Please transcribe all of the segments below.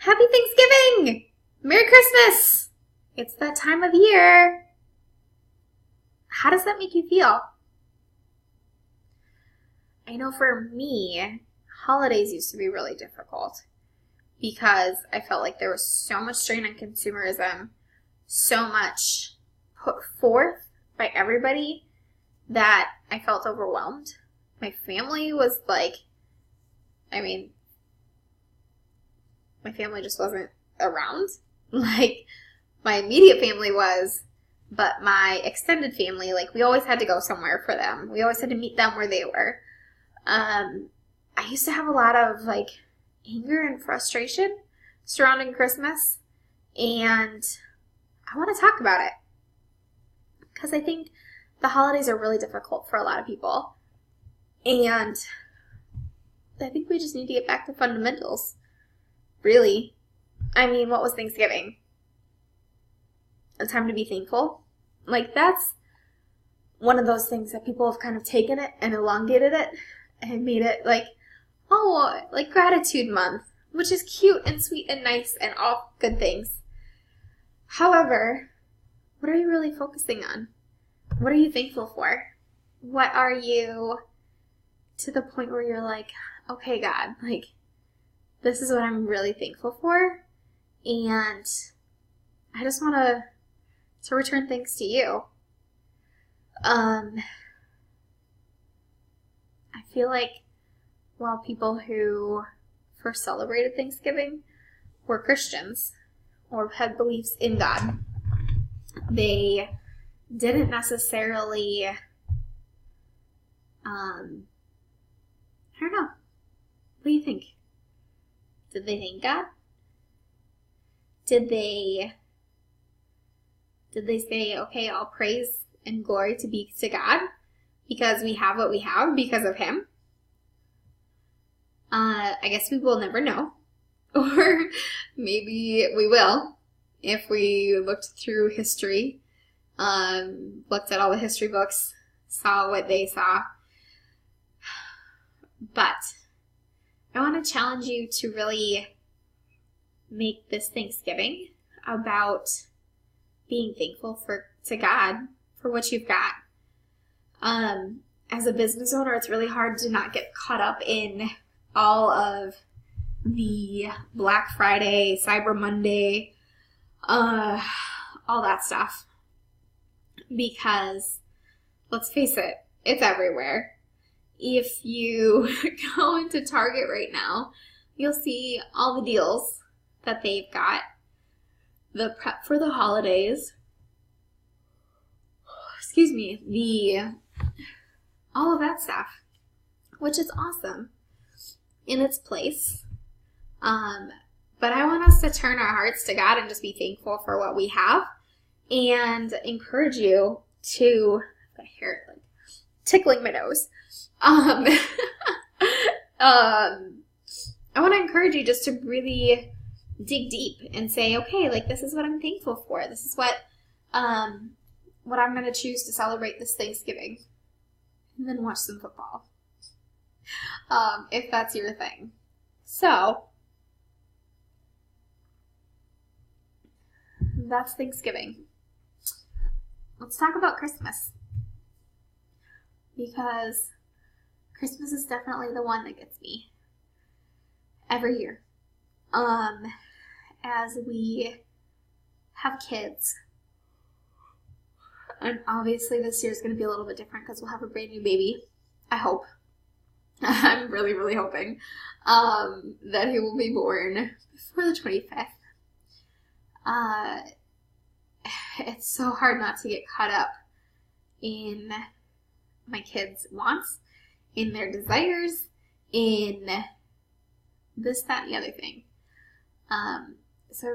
Happy Thanksgiving! Merry Christmas! It's that time of year. How does that make you feel? I know for me, holidays used to be really difficult because I felt like there was so much strain on consumerism, so much put forth by everybody that I felt overwhelmed. My family was like, my family just wasn't around. Like, my immediate family was, but my extended family, we always had to go somewhere for them. We always had to meet them where they were. I used to have a lot of, anger and frustration surrounding Christmas, and I want to talk about it because I think the holidays are really difficult for a lot of people, and I think we just need to get back to fundamentals. Really. What was Thanksgiving? A time to be thankful? That's one of those things that people have kind of taken it and elongated it and made it gratitude month, which is cute and sweet and nice and all good things. However, what are you really focusing on? What are you thankful for? What are you to the point where you're like, okay, God, this is what I'm really thankful for, and I just want to return thanks to you. I feel like while people who first celebrated Thanksgiving were Christians or had beliefs in God, they didn't necessarily, I don't know. What do you think? Did they thank God? Did they say, okay, all praise and glory to be to God because we have what we have because of Him? I guess we will never know. Or maybe we will if we looked through history, looked at all the history books, saw what they saw. But I want to challenge you to really make this Thanksgiving about being thankful to God for what you've got. As a business owner, it's really hard to not get caught up in all of the Black Friday, Cyber Monday, all that stuff. Because, let's face it, it's everywhere. If you go into Target right now, you'll see all the deals that they've got. The prep for the holidays. All of that stuff, which is awesome in its place. But I want us to turn our hearts to God and just be thankful for what we have and encourage you to, I've got hair tickling my nose. I want to encourage you just to really dig deep and say, okay, this is what I'm thankful for. This is what I'm going to choose to celebrate this Thanksgiving. And then watch some football. If that's your thing. So, that's Thanksgiving. Let's talk about Christmas. Because Christmas is definitely the one that gets me every year. As we have kids, and obviously this year is going to be a little bit different because we'll have a brand new baby. I hope. I'm really, really hoping that he will be born before the 25th. It's so hard not to get caught up in my kids' wants, in their desires, in this, that, and the other thing. So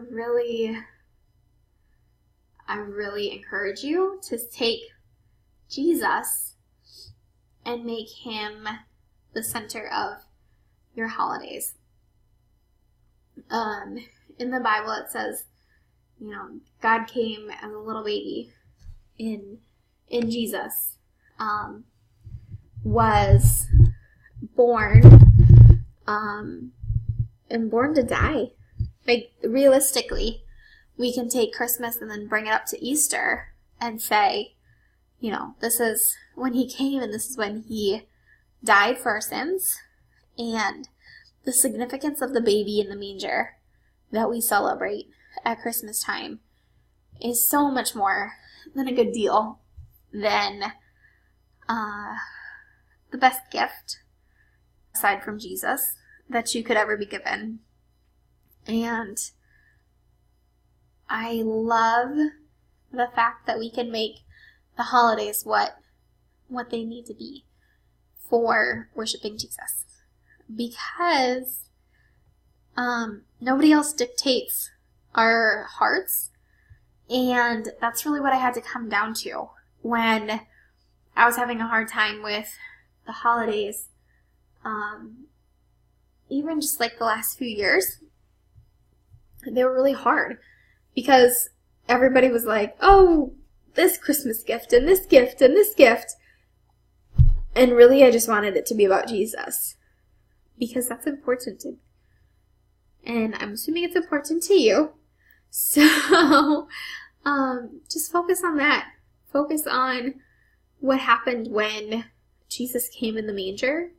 I really encourage you to take Jesus and make Him the center of your holidays. In the Bible it says, God came as a little baby in Jesus, was born, and born to die Like, realistically, we can take Christmas and then bring it up to Easter and say, you know, this is when he came and this is when he died for our sins. And the significance of the baby in the manger that we celebrate at Christmas time is so much more than a good deal, than the best gift, aside from Jesus, that you could ever be given. And I love the fact that we can make the holidays what they need to be for worshiping Jesus. Because nobody else dictates our hearts. And that's really what I had to come down to when I was having a hard time with the holidays. Even just like the last few years, they were really hard because everybody was like, oh, this Christmas gift and this gift and this gift. And really, I just wanted it to be about Jesus because that's important to me. And I'm assuming it's important to you. So, just focus on that. Focus on what happened when Jesus came in the manger.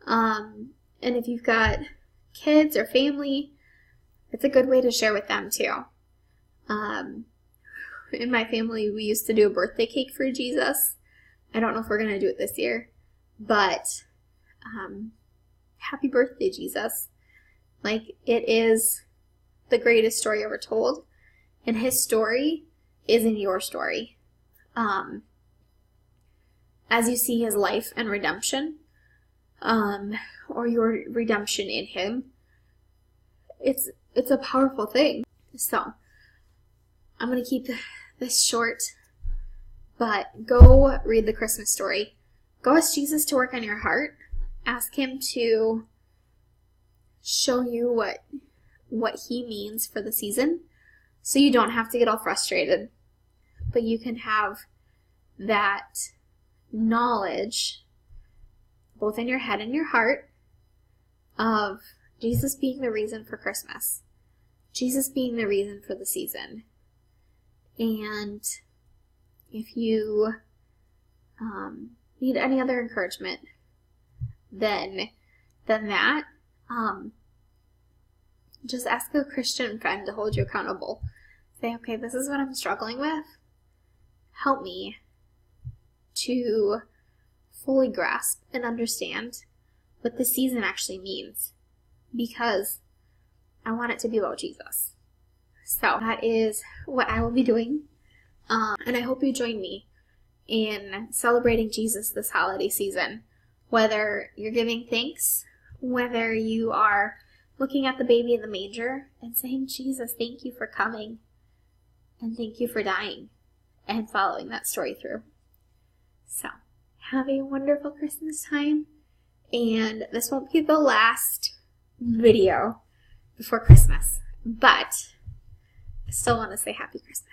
And if you've got kids or family, it's a good way to share with them too. In my family, we used to do a birthday cake for Jesus. I don't know if we're going to do it this year, but happy birthday, Jesus. Like, it is the greatest story ever told, and his story isn't your story. As you see his life and redemption, or your redemption in him, it's a powerful thing. So, I'm going to keep this short, but go read the Christmas story. Go ask Jesus to work on your heart. Ask him to show you what he means for the season, so you don't have to get all frustrated, but you can have that knowledge both in your head and your heart of Jesus being the reason for Christmas, Jesus being the reason for the season. And if you need any other encouragement than that, just ask a Christian friend to hold you accountable. Say, okay, this is what I'm struggling with. Help me to fully grasp and understand what the season actually means, because I want it to be about Jesus. So that is what I will be doing. And I hope you join me in celebrating Jesus this holiday season. Whether you're giving thanks, whether you are looking at the baby in the manger and saying, Jesus, thank you for coming. And thank you for dying. And following that story through. So, have a wonderful Christmas time. And this won't be the last video before Christmas. But I still want to say Happy Christmas.